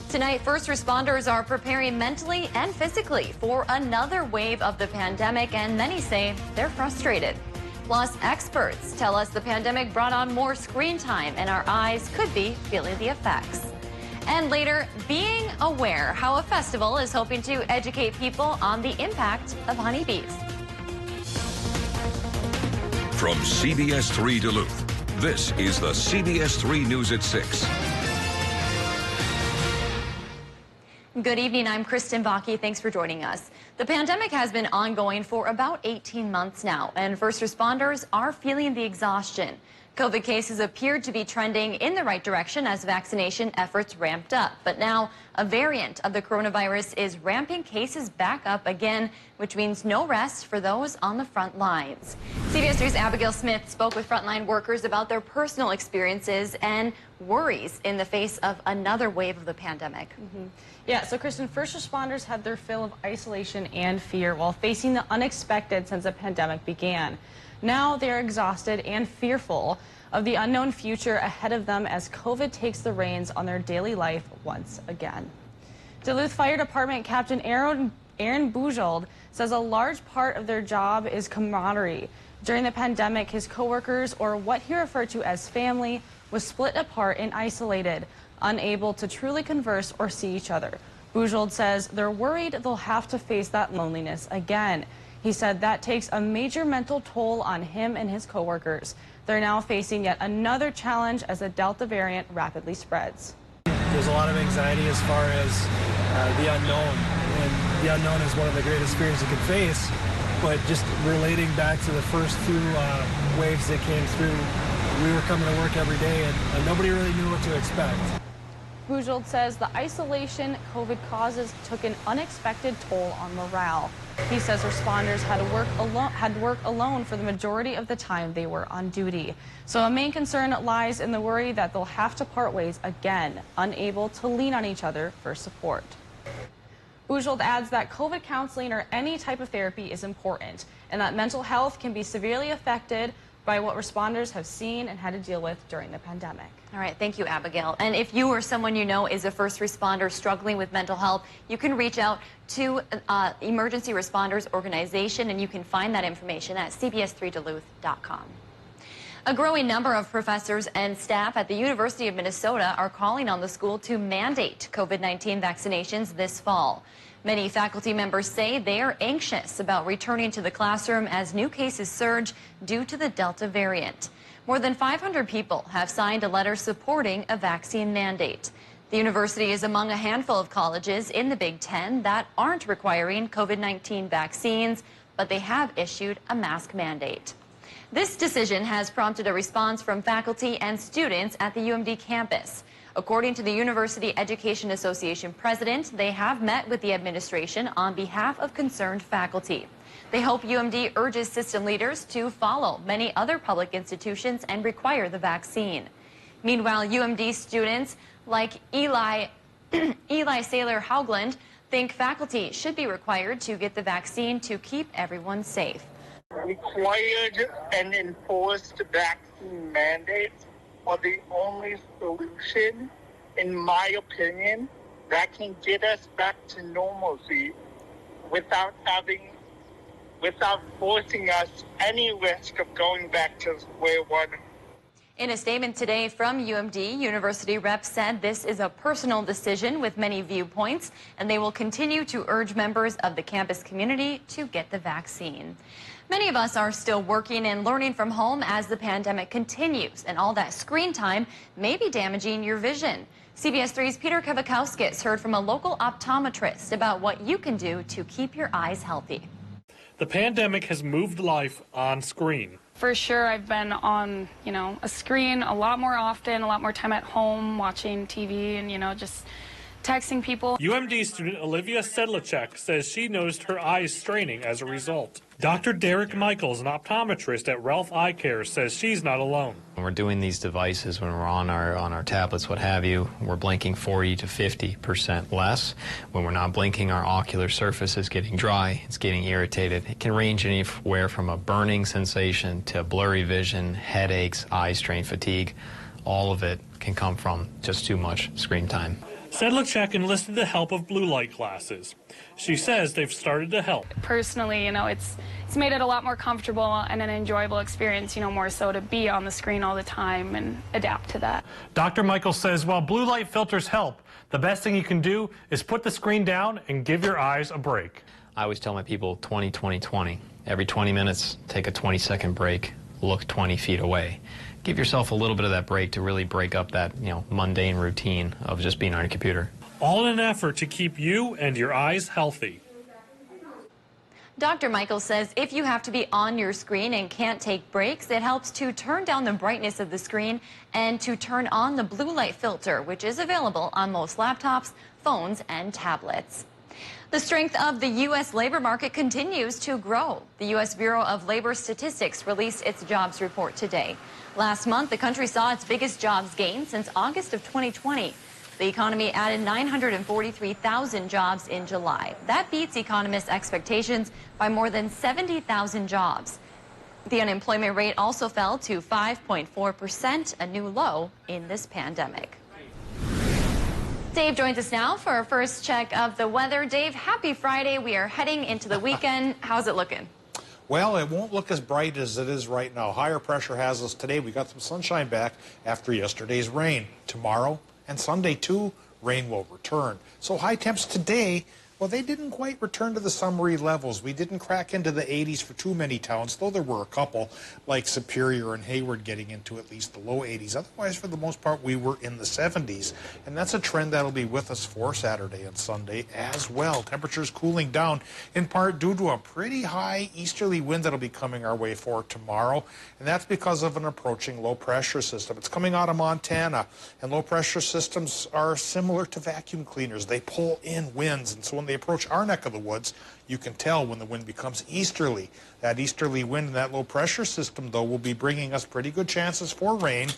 Tonight, first responders are preparing mentally and physically for another wave of the pandemic, and many say they're frustrated. Plus, experts tell us the pandemic brought on more screen time and our eyes could be feeling the effects. And later, being aware how a festival is hoping to educate people on the impact of honeybees. From CBS3 Duluth, this is the CBS3 News at 6. Good evening, I'm Kristen Bakke. Thanks for joining us. The pandemic has been ongoing for about 18 months now, and first responders are feeling the exhaustion. COVID cases appeared to be trending in the right direction as vaccination efforts ramped up. But now a variant of the coronavirus is ramping cases back up again, which means no rest for those on the front lines. CBS 3's Abigail Smith spoke with frontline workers about their personal experiences and worries in the face of another wave of the pandemic. Yeah, so Kristen, first responders had their fill of isolation and fear while facing the unexpected since the pandemic began. Now they're exhausted and fearful of the unknown future ahead of them as COVID takes the reins on their daily life once again. Duluth Fire Department Captain Aaron Bujold says a large part of their job is camaraderie. During the pandemic, his coworkers, or what he referred to as family, was split apart and isolated, unable to truly converse or see each other. Bujold says they're worried they'll have to face that loneliness again. He said that takes a major mental toll on him and his coworkers. They're now facing yet another challenge as the Delta variant rapidly spreads. There's a lot of anxiety as far as the unknown, and the unknown is one of the greatest fears you can face. But just relating back to the first few waves that came through, we were coming to work every day and nobody really knew what to expect. Bujold says the isolation COVID causes took an unexpected toll on morale. He says responders had to work alone for the majority of the time they were on duty. So a main concern lies in the worry that they'll have to part ways again, unable to lean on each other for support. Bujold adds that COVID counseling or any type of therapy is important, and that mental health can be severely affected by what responders have seen and had to deal with during the pandemic. All right, thank you, Abigail. And if you or someone you know is a first responder struggling with mental health, you can reach out to Emergency Responders Organization, and you can find that information at cbs3duluth.com. A growing number of professors and staff at the University of Minnesota are calling on the school to mandate COVID-19 vaccinations this fall. Many faculty members say they are anxious about returning to the classroom as new cases surge due to the Delta variant. More than 500 people have signed a letter supporting a vaccine mandate. The university is among a handful of colleges in the Big Ten that aren't requiring COVID-19 vaccines, but they have issued a mask mandate. This decision has prompted a response from faculty and students at the UMD campus. According to the University Education Association president, they have met with the administration on behalf of concerned faculty. They hope UMD urges system leaders to follow many other public institutions and require the vaccine. Meanwhile, UMD students like Eli Saylor Haugland think faculty should be required to get the vaccine to keep everyone safe. Required and enforced vaccine mandates are the only solution, in my opinion, that can get us back to normalcy without forcing us any risk of going back to square one. In a statement today from UMD, university reps said this is a personal decision with many viewpoints, and they will continue to urge members of the campus community to get the vaccine. Many of us are still working and learning from home as the pandemic continues, and all that screen time may be damaging your vision. CBS 3's Peter Kavakowskis heard from a local optometrist about what you can do to keep your eyes healthy. The pandemic has moved life on screen. For sure, I've been on, a screen a lot more often, a lot more time at home watching TV and, just texting people. UMD student Olivia Sedlacek says she noticed her eyes straining as a result. Dr. Derek Michaels, an optometrist at Ralph Eye Care, says she's not alone. When we're doing these devices, when we're on our tablets, what have you, we're blinking 40 to 50% less. When we're not blinking, our ocular surface is getting dry, it's getting irritated. It can range anywhere from a burning sensation to blurry vision, headaches, eye strain, fatigue. All of it can come from just too much screen time. Sedlacek enlisted the help of blue light glasses. She says they've started to help. Personally, it's made it a lot more comfortable and an enjoyable experience, more so to be on the screen all the time and adapt to that. Dr. Michaels says while blue light filters help, the best thing you can do is put the screen down and give your eyes a break. I always tell my people 20, 20, 20. Every 20 minutes, take a 20-second break, look 20 feet away. Give yourself a little bit of that break to really break up that, mundane routine of just being on your computer. All in an effort to keep you and your eyes healthy. Dr. Michaels says if you have to be on your screen and can't take breaks, it helps to turn down the brightness of the screen and to turn on the blue light filter, which is available on most laptops, phones, and tablets. The strength of the U.S. labor market continues to grow. The U.S. Bureau of Labor Statistics released its jobs report today. Last month, the country saw its biggest jobs gain since August of 2020. The economy added 943,000 jobs in July. That beats economists' expectations by more than 70,000 jobs. The unemployment rate also fell to 5.4%, a new low in this pandemic. Dave joins us now for our first check of the weather. Dave, happy Friday. We are heading into the weekend. How's it looking? Well, it won't look as bright as it is right now. Higher pressure has us today. We got some sunshine back after yesterday's rain. Tomorrow and Sunday, too, rain will return. So high temps today, well, they didn't quite return to the summery levels. We didn't crack into the 80s for too many towns, though there were a couple, like Superior and Hayward, getting into at least the low 80s. Otherwise, for the most part, we were in the 70s. And that's a trend that'll be with us for Saturday and Sunday as well. Temperatures cooling down, in part due to a pretty high easterly wind that'll be coming our way for tomorrow. And that's because of an approaching low-pressure system. It's coming out of Montana, and low-pressure systems are similar to vacuum cleaners. They pull in winds, and so when they approach our neck of the woods, you can tell when the wind becomes easterly. That easterly wind and that low-pressure system, though, will be bringing us pretty good chances for rain.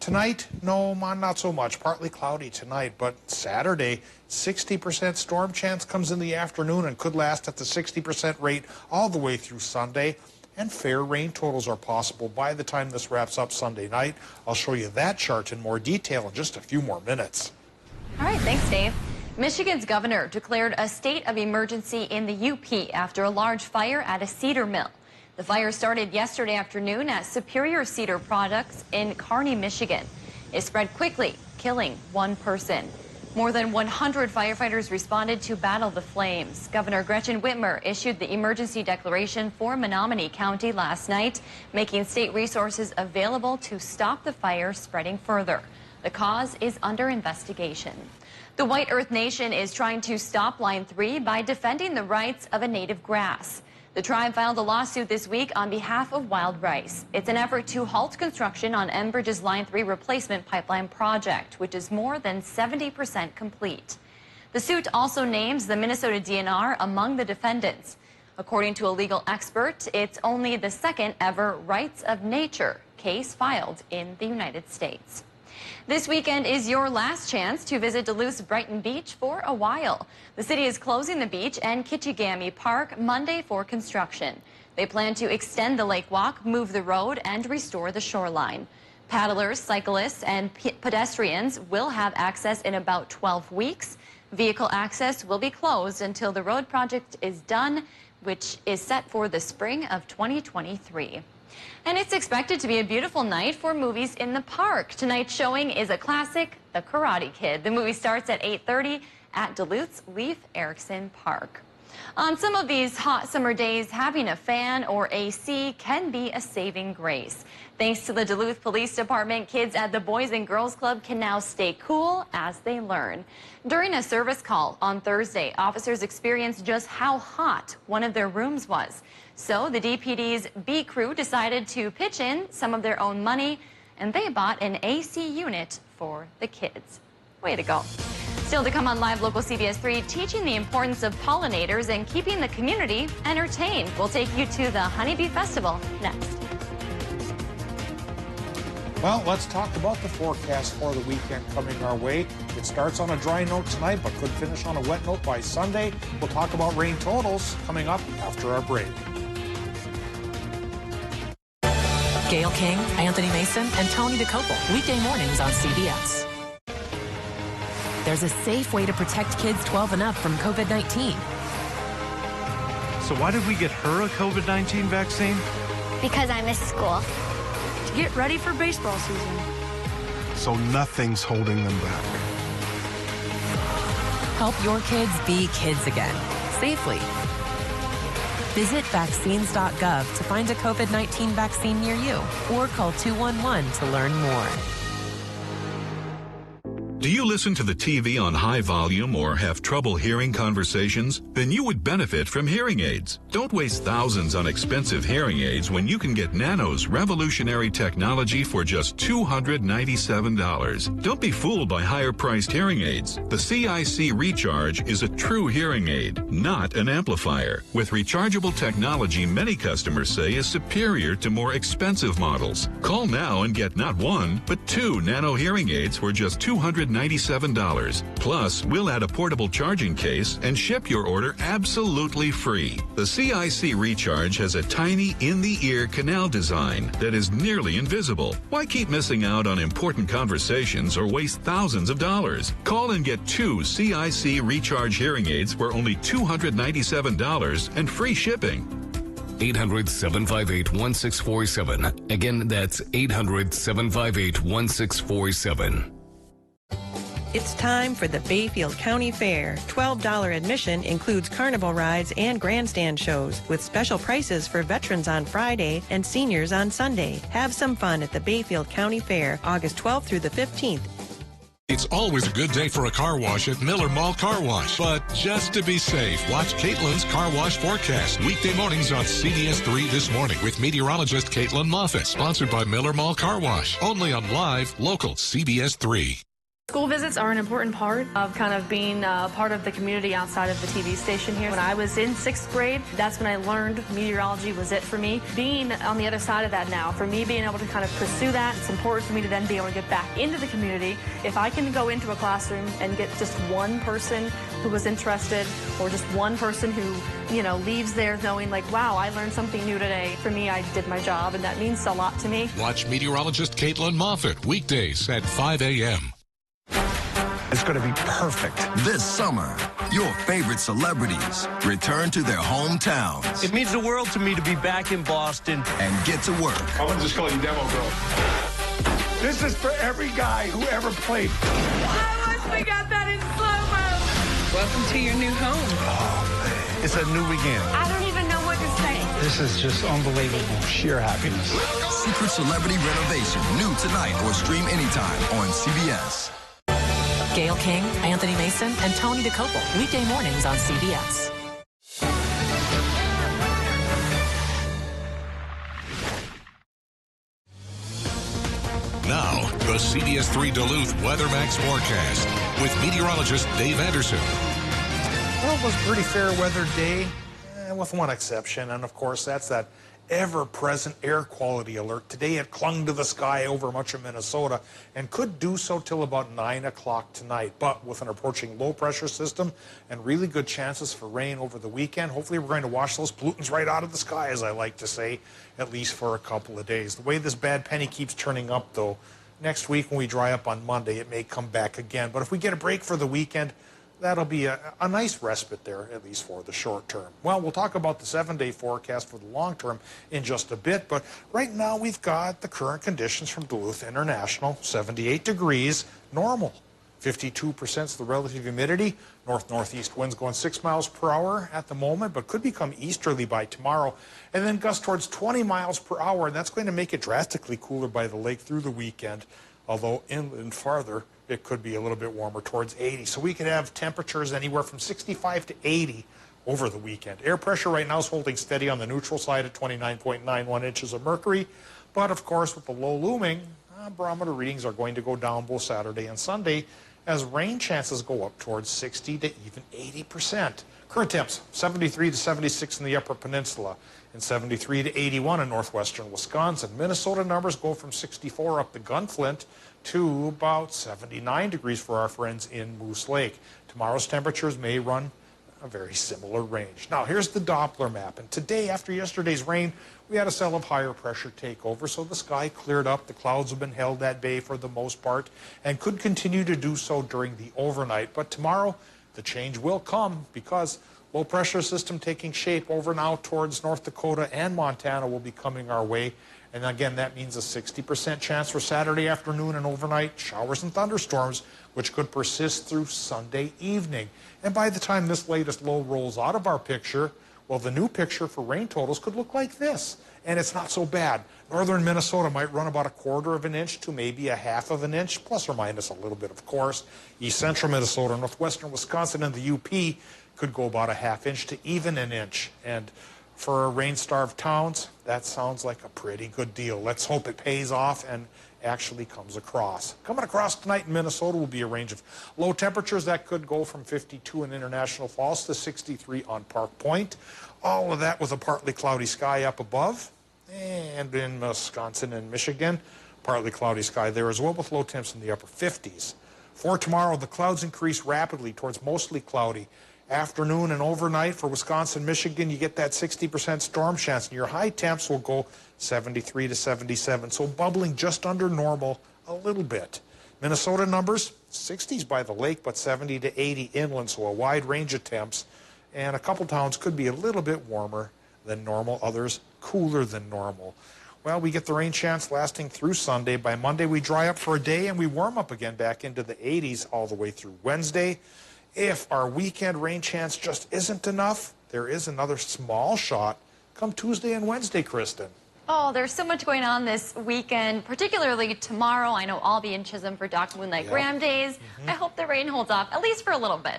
Tonight, no, not so much. Partly cloudy tonight, but Saturday, 60% storm chance comes in the afternoon and could last at the 60% rate all the way through Sunday. And fair rain totals are possible by the time this wraps up Sunday night. I'll show you that chart in more detail in just a few more minutes. All right, thanks, Dave. Michigan's governor declared a state of emergency in the UP after a large fire at a cedar mill. The fire started yesterday afternoon at Superior Cedar Products in Kearney, Michigan. It spread quickly, killing one person. More than 100 firefighters responded to battle the flames. Governor Gretchen Whitmer issued the emergency declaration for Menominee County last night, making state resources available to stop the fire spreading further. The cause is under investigation. The White Earth Nation is trying to stop Line 3 by defending the rights of a native grass. The tribe filed a lawsuit this week on behalf of wild rice. It's an effort to halt construction on Enbridge's Line 3 replacement pipeline project, which is more than 70% complete. The suit also names the Minnesota DNR among the defendants. According to a legal expert, it's only the second ever rights of nature case filed in the United States. This weekend is your last chance to visit Duluth's Brighton Beach for a while. The city is closing the beach and Kitchigami Park Monday for construction. They plan to extend the lake walk, move the road, and restore the shoreline. Paddlers, cyclists, and pedestrians will have access in about 12 weeks. Vehicle access will be closed until the road project is done, which is set for the spring of 2023. And it's expected to be a beautiful night for movies in the park. Tonight's showing is a classic, The Karate Kid. The movie starts at 8:30 at Duluth's Leif Erikson Park. On some of these hot summer days, having a fan or AC can be a saving grace. Thanks to the Duluth Police Department, kids at the Boys and Girls Club can now stay cool as they learn. During a service call on Thursday, officers experienced just how hot one of their rooms was. So the DPD's B crew decided to pitch in some of their own money, and they bought an AC unit for the kids. Way to go. Still to come on Live Local CBS 3, teaching the importance of pollinators and keeping the community entertained. We'll take you to the Honeybee Festival next. Well, let's talk about the forecast for the weekend coming our way. It starts on a dry note tonight, but could finish on a wet note by Sunday. We'll talk about rain totals coming up after our break. Gail King, Anthony Mason, and Tony DeCopel, weekday mornings on CBS. there's a safe way to protect kids 12 and up from COVID-19. So why did we get her a COVID-19 vaccine? Because I missed school. To get ready for baseball season. So nothing's holding them back. Help your kids be kids again, safely. Visit vaccines.gov to find a COVID-19 vaccine near you or call 211 to learn more. Do you listen to the TV on high volume or have trouble hearing conversations? Then you would benefit from hearing aids. Don't waste thousands on expensive hearing aids when you can get Nano's revolutionary technology for just $297. Don't be fooled by higher-priced hearing aids. The CIC Recharge is a true hearing aid, not an amplifier. With rechargeable technology many customers say is superior to more expensive models. Call now and get not one, but 2 Nano hearing aids for just $297. Plus, we'll add a portable charging case and ship your order absolutely free. The CIC Recharge has a tiny in-the-ear canal design that is nearly invisible. Why keep missing out on important conversations or waste thousands of dollars? Call and get 2 CIC Recharge hearing aids for only $297 and free shipping. 800-758-1647. Again, that's 800-758-1647. It's time for the Bayfield County Fair. $12 admission includes carnival rides and grandstand shows with special prices for veterans on Friday and seniors on Sunday. Have some fun at the Bayfield County Fair, August 12th through the 15th. It's always a good day for a car wash at Miller Mall Car Wash. But just to be safe, watch Caitlin's Car Wash Forecast weekday mornings on CBS3 This Morning with meteorologist Caitlin Moffitt. Sponsored by Miller Mall Car Wash. Only on live, local CBS3. School visits are an important part of kind of being part of the community outside of the TV station here. When I was in 6th grade, that's when I learned meteorology was it for me. Being on the other side of that now, for me being able to kind of pursue that, it's important for me to then be able to get back into the community. If I can go into a classroom and get just one person who was interested or just one person who, you know, leaves there knowing like, wow, I learned something new today. For me, I did my job, and that means a lot to me. Watch meteorologist Caitlin Moffitt weekdays at 5 a.m. It's going to be perfect. This summer, your favorite celebrities return to their hometowns. It means the world to me to be back in Boston. And get to work. I'm going to just call you Demo Girl. This is for every guy who ever played. I wish we got that in slow-mo. Welcome to your new home. Oh, man. It's a new beginning. I don't even know what to say. This is just unbelievable. Sheer happiness. Secret Celebrity Renovation. New tonight or stream anytime on CBS. Gayle King, Anthony Mason, and Tony DeCopel. Weekday mornings on CBS. Now, the CBS3 Duluth WeatherMax forecast with meteorologist Dave Anderson. Well, it was a pretty fair weather day, with one exception, and of course that's that ever-present air quality alert. Today it clung to the sky over much of Minnesota and could do so till about 9 o'clock tonight. But with an approaching low-pressure system and really good chances for rain over the weekend, hopefully we're going to wash those pollutants right out of the sky, as I like to say, at least for a couple of days. The way this bad penny keeps turning up, though, next week when we dry up on Monday, it may come back again. But if we get a break for the weekend, that'll be a nice respite there, at least for the short term. Well, we'll talk about the 7-day forecast for the long term in just a bit, but right now we've got the current conditions from Duluth International, 78 degrees, normal. 52% is the relative humidity. North-northeast winds going 6 miles per hour at the moment, but could become easterly by tomorrow. And then gusts towards 20 miles per hour, and that's going to make it drastically cooler by the lake through the weekend, although inland farther, it could be a little bit warmer towards 80. So we could have temperatures anywhere from 65 to 80 over the weekend. Air pressure right now is holding steady on the neutral side at 29.91 inches of mercury. But of course, with the low looming, barometer readings are going to go down both Saturday and Sunday as rain chances go up towards 60 to even 80%. Current temps, 73 to 76 in the Upper Peninsula and 73 to 81 in northwestern Wisconsin. Minnesota numbers go from 64 up to Gunflint to about 79 degrees for our friends in Moose Lake. Tomorrow's temperatures may run a very similar range. Now, here's the Doppler map. And today, after yesterday's rain, we had a cell of higher pressure take over, so the sky cleared up. The clouds have been held at bay for the most part and could continue to do so during the overnight. But tomorrow, the change will come because low pressure system taking shape over now towards North Dakota and Montana will be coming our way. And again, that means a 60% chance for Saturday afternoon and overnight showers and thunderstorms, which could persist through Sunday evening. And by the time this latest low rolls out of our picture, well, the new picture for rain totals could look like this. And it's not so bad. Northern Minnesota might run about 1/4 of an inch to maybe 1/2 of an inch, plus or minus a little bit, of course. East central Minnesota, northwestern Wisconsin, and the UP could go about 1/2 inch to even an inch. And for rain-starved towns, that sounds like a pretty good deal. Let's hope it pays off and actually comes across. Coming across tonight in Minnesota will be a range of low temperatures that could go from 52 in International Falls to 63 on Park Point. All of that with a partly cloudy sky up above. And in Wisconsin and Michigan, partly cloudy sky there as well with low temps in the upper 50s. For tomorrow, the clouds increase rapidly towards mostly cloudy. Afternoon and overnight for Wisconsin, Michigan, you get that 60% storm chance, and your high temps will go 73 to 77, so bubbling just under normal a little bit. Minnesota numbers, 60s by the lake, but 70 to 80 inland, so a wide range of temps, and a couple towns could be a little bit warmer than normal, others cooler than normal. Well, we get the rain chance lasting through Sunday. By Monday, we dry up for a day, and we warm up again back into the 80s all the way through Wednesday. If our weekend rain chance just isn't enough, there is another small shot come Tuesday and Wednesday, Kristen. Oh, there's so much going on this weekend, particularly tomorrow. I know I'll be in Chisholm for Doc Moonlight Graham Days. I hope the rain holds off, at least for a little bit,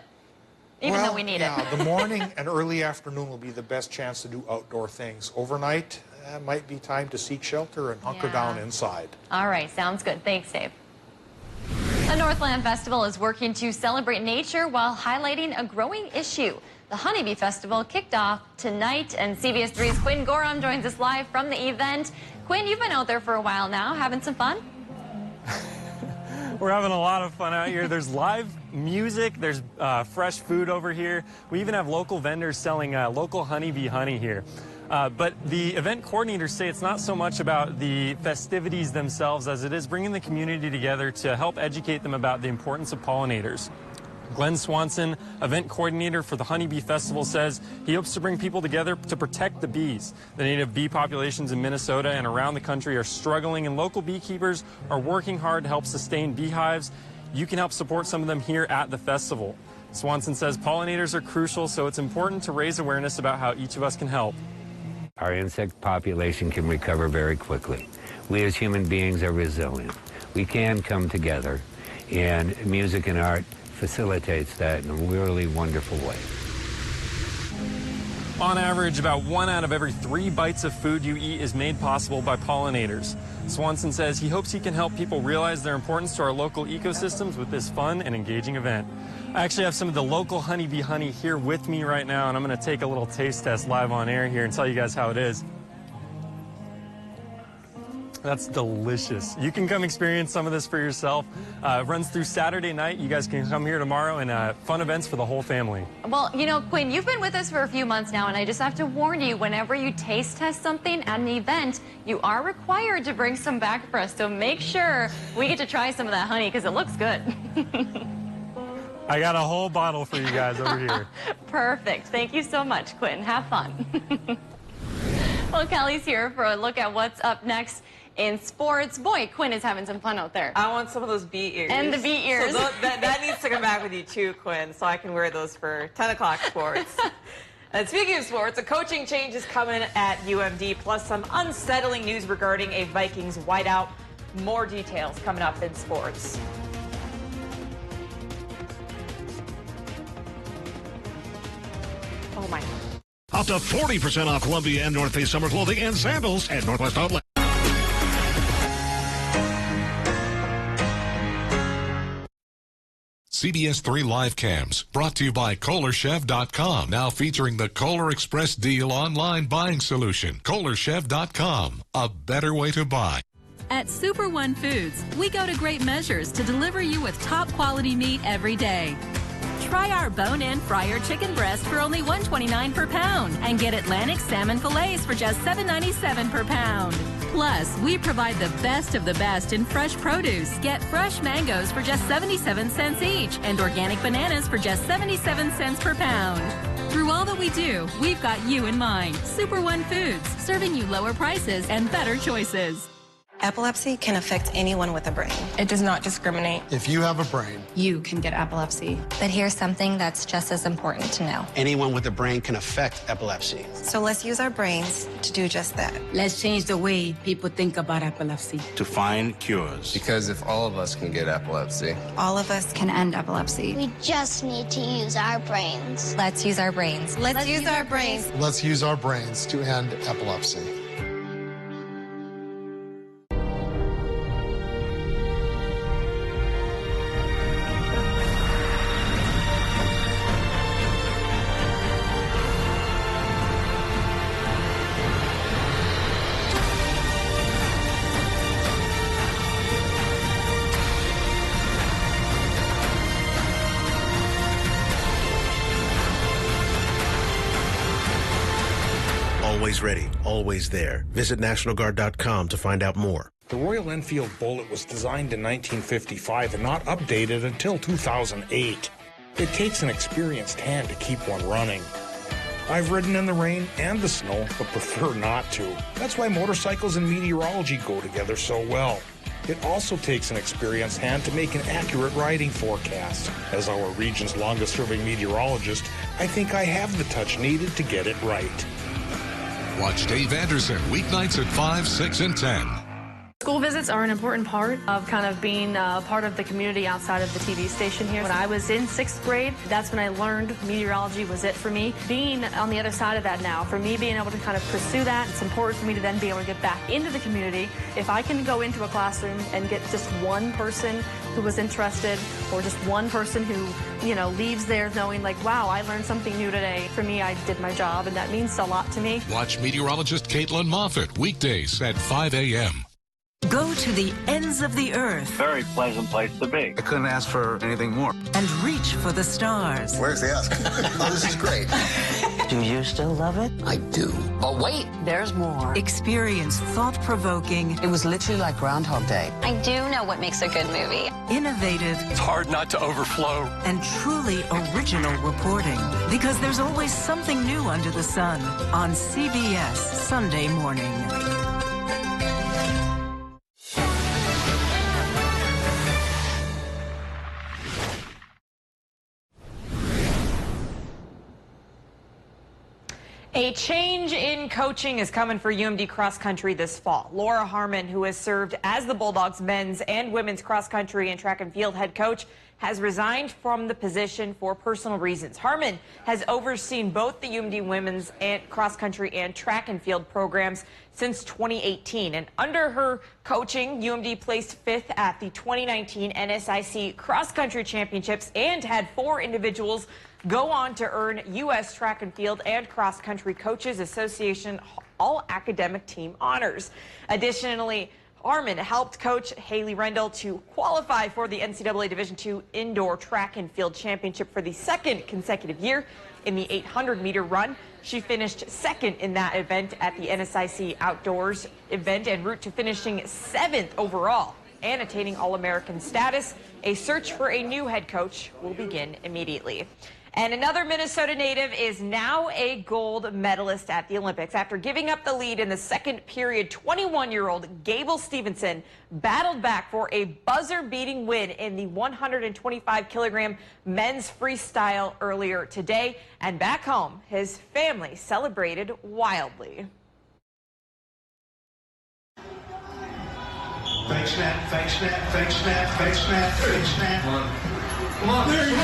even though we need it. The morning and early afternoon will be the best chance to do outdoor things. Overnight, might be time to seek shelter and hunker down inside. All right, sounds good. Thanks, Dave. The Northland Festival is working to celebrate nature while highlighting a growing issue. The Honeybee Festival kicked off tonight, and CBS3's Quinn Gorham joins us live from the event. Quinn, you've been out there for a while now, having some fun? We're having a lot of fun out here. There's live music, there's fresh food over here. We even have local vendors selling local honeybee honey here. But the event coordinators say it's not so much about the festivities themselves as it is bringing the community together to help educate them about the importance of pollinators. Glenn Swanson, event coordinator for the Honeybee Festival, says he hopes to bring people together to protect the bees. The native bee populations in Minnesota and around the country are struggling, and local beekeepers are working hard to help sustain beehives. You can help support some of them here at the festival. Swanson says pollinators are crucial, so it's important to raise awareness about how each of us can help. Our insect population can recover very quickly. We as human beings are resilient. We can come together, and music and art facilitates that in a really wonderful way. On average, about 1 out of every 3 bites of food you eat is made possible by pollinators. Swanson says he hopes he can help people realize their importance to our local ecosystems with this fun and engaging event. I actually have some of the local honeybee honey here with me right now, and I'm going to take a little taste test live on air here and tell you guys how it is. That's delicious. You can come experience some of this for yourself. It runs through Saturday night. You guys can come here tomorrow, and fun events for the whole family. Well, you know, Quinn, you've been with us for a few months now, and I just have to warn you, whenever you taste test something at an event, you are required to bring some back for us. So make sure we get to try some of that honey, because it looks good. I got a whole bottle for you guys over here. Perfect. Thank you so much, Quinn. Have fun. Well, Kelly's here for a look at what's up next in sports. Boy, Quinn is having some fun out there. I want some of those bee ears. And the bee ears. So that needs to come back with you too, Quinn, so I can wear those for 10 o'clock sports. And speaking of sports, a coaching change is coming at UMD, plus some unsettling news regarding a Vikings whiteout. More details coming up in sports. Oh my. Up to 40% off Columbia and North Face summer clothing and sandals at Northwest Outlet. CBS3 Live Cams, brought to you by KohlerChef.com, now featuring the Kohler Express Deal online buying solution. KohlerChef.com, a better way to buy. At Super One Foods, we go to great measures to deliver you with top quality meat every day. Try our bone-in fryer chicken breast for only $1.29 per pound and get Atlantic salmon fillets for just $7.97 per pound. Plus, we provide the best of the best in fresh produce. Get fresh mangoes for just 77 cents each and organic bananas for just 77 cents per pound. Through all that we do, we've got you in mind. Super One Foods, serving you lower prices and better choices. Epilepsy can affect anyone with a brain. It does not discriminate. If you have a brain, You can get epilepsy. But here's something that's just as important to know. anyone with a brain can affect epilepsy. So let's use our brains to do just that. Let's change the way people think about epilepsy. To find cures. Because if all of us can get epilepsy, All of us can end epilepsy. We just need to use our brains. Let's use our brains. Let's use our brains. Let's use our brains to end epilepsy. Always ready, always there. Visit NationalGuard.com to find out more. The Royal Enfield Bullet was designed in 1955 and not updated until 2008. It takes an experienced hand to keep one running. I've ridden in the rain and the snow, but prefer not to. That's why motorcycles and meteorology go together so well. It also takes an experienced hand to make an accurate riding forecast. As our region's longest-serving meteorologist, I think I have the touch needed to get it right. Watch Dave Anderson weeknights at 5, 6, and 10. School visits are an important part of kind of being part of the community outside of the TV station here. When I was in 6th grade, that's when I learned meteorology was it for me. Being on the other side of that now, for me being able to kind of pursue that, it's important for me to then be able to get back into the community. If I can go into a classroom and get just one person who was interested, or just one person who, you know, leaves there knowing like, wow, I learned something new today. For me, I did my job, and that means a lot to me. Watch meteorologist Caitlin Moffett weekdays at 5 a.m. Go to the ends of the earth. Very pleasant place to be. I couldn't ask for anything more. And reach for the stars. Where's the ask? Oh, this is great. Do you still love it? I do. But wait, there's more. Experience thought-provoking. It was literally like Groundhog Day. I do know what makes a good movie. Innovative. It's hard not to overflow. And truly original reporting. Because there's always something new under the sun on CBS Sunday morning. A change in coaching is coming for UMD cross country this fall. Laura Harmon, who has served as the Bulldogs men's and women's cross country and track and field head coach, has resigned from the position for personal reasons. Harmon has overseen both the UMD women's and cross country and track and field programs since 2018. And under her coaching, UMD placed 5th at the 2019 NSIC cross country championships and had 4 individuals go on to earn U.S. Track and Field and Cross Country Coaches Association All-Academic Team honors. Additionally, Harmon helped coach Haley Rendell to qualify for the NCAA Division II Indoor Track and Field Championship for the 2nd consecutive year in the 800-meter run. She finished 2nd in that event at the NSIC Outdoors event en route to finishing 7th overall and attaining All-American status. A search for a new head coach will begin immediately. And another Minnesota native is now a gold medalist at the Olympics. After giving up the lead in the second period, 21-year-old Gable Stevenson battled back for a buzzer-beating win in the 125-kilogram men's freestyle earlier today. And back home, his family celebrated wildly. Fake snap, fake snap, fake snap, fake snap, fake snap. Come on. Come on. There you go.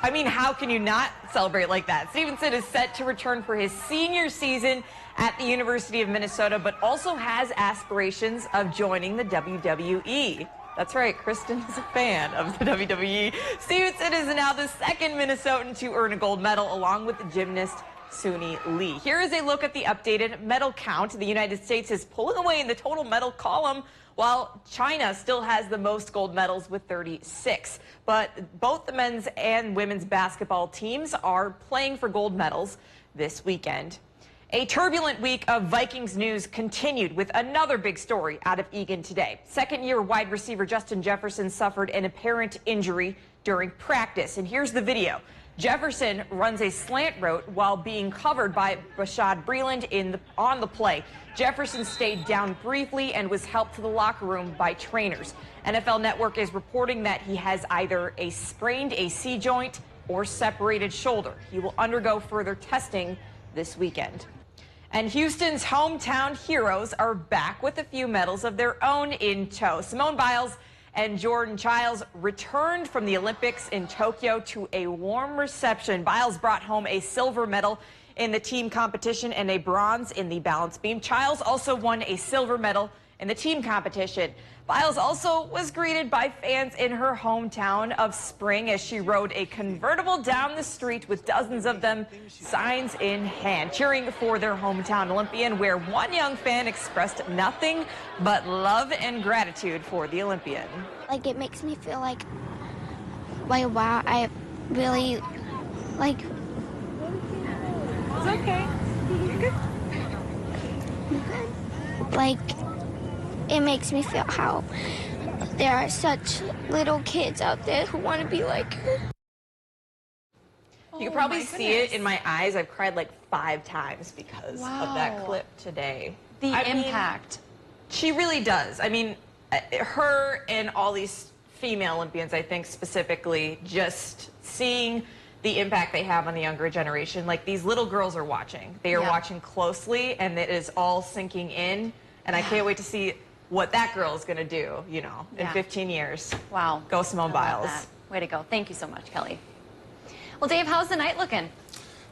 I mean, how can you not celebrate like that? Stevenson is set to return for his senior season at the University of Minnesota, but also has aspirations of joining the WWE. That's right, Kristen is a fan of the WWE. Stevenson is now the 2nd Minnesotan to earn a gold medal, along with the gymnast Suni Lee. Here is a look at the updated medal count. The United States is pulling away in the total medal column, while China still has the most gold medals with 36. But both the men's and women's basketball teams are playing for gold medals this weekend. A turbulent week of Vikings news continued with another big story out of Eagan today. Second-year wide receiver Justin Jefferson suffered an apparent injury during practice. And here's the video. Jefferson runs a slant route while being covered by Bashad Breeland on the play. Jefferson stayed down briefly and was helped to the locker room by trainers. NFL Network is reporting that he has either a sprained AC joint or separated shoulder. He will undergo further testing this weekend. And Houston's hometown heroes are back with a few medals of their own in tow. Simone Biles and Jordan Childs returned from the Olympics in Tokyo to a warm reception. Biles brought home a silver medal in the team competition and a bronze in the balance beam. Childs also won a silver medal in the team competition. Biles also was greeted by fans in her hometown of Spring as she rode a convertible down the street with dozens of them, signs in hand, cheering for their hometown Olympian, where one young fan expressed nothing but love and gratitude for the Olympian. Like, it makes me feel like wow, I really, like... It's okay. You're good. Like, it makes me feel how there are such little kids out there who want to be like her. You can probably see it in my eyes. I've cried like 5 times because of that clip today. The impact. She really does. I mean, her and all these female Olympians, I think specifically, just seeing the impact they have on the younger generation. Like, these little girls are watching. They are watching closely, and it is all sinking in. And I can't wait to see what that girl is going to do, you know, in 15 years. Wow. Go Simone Biles. Way to go. Thank you so much, Kelly. Well, Dave, how's the night looking?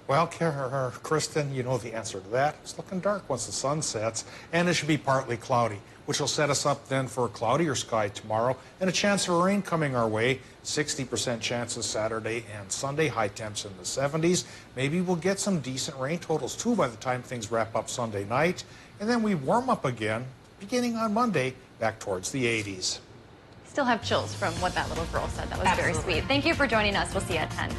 Well, Kristen, you know the answer to that. It's looking dark once the sun sets, and it should be partly cloudy, which will set us up then for a cloudier sky tomorrow and a chance of rain coming our way. 60% chances Saturday and Sunday, high temps in the 70s. Maybe we'll get some decent rain totals, too, by the time things wrap up Sunday night. And then we warm up again, beginning on Monday, back towards the 80s. Still have chills from what that little girl said. That was very sweet. Thank you for joining us. We'll see you at 10.